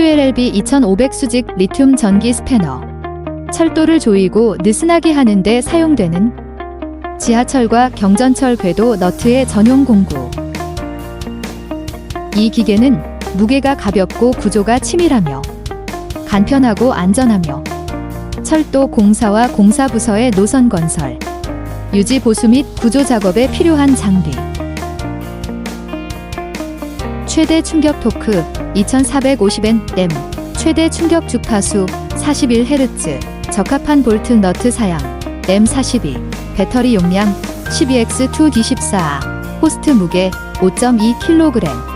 QLLB 2500 수직 리튬 전기 스패너. 철도를 조이고 느슨하게 하는데 사용되는 지하철과 경전철 궤도 너트의 전용 공구. 이 기계는 무게가 가볍고 구조가 치밀하며 간편하고 안전하며 철도 공사와 공사부서의 노선 건설, 유지 보수 및 구조 작업에 필요한 장비. 최대 충격 토크 2450Nm, 최대 충격 주파수 41Hz, 적합한 볼트 너트 사양 M42, 배터리 용량 12X2D14, 호스트 무게 5.2kg.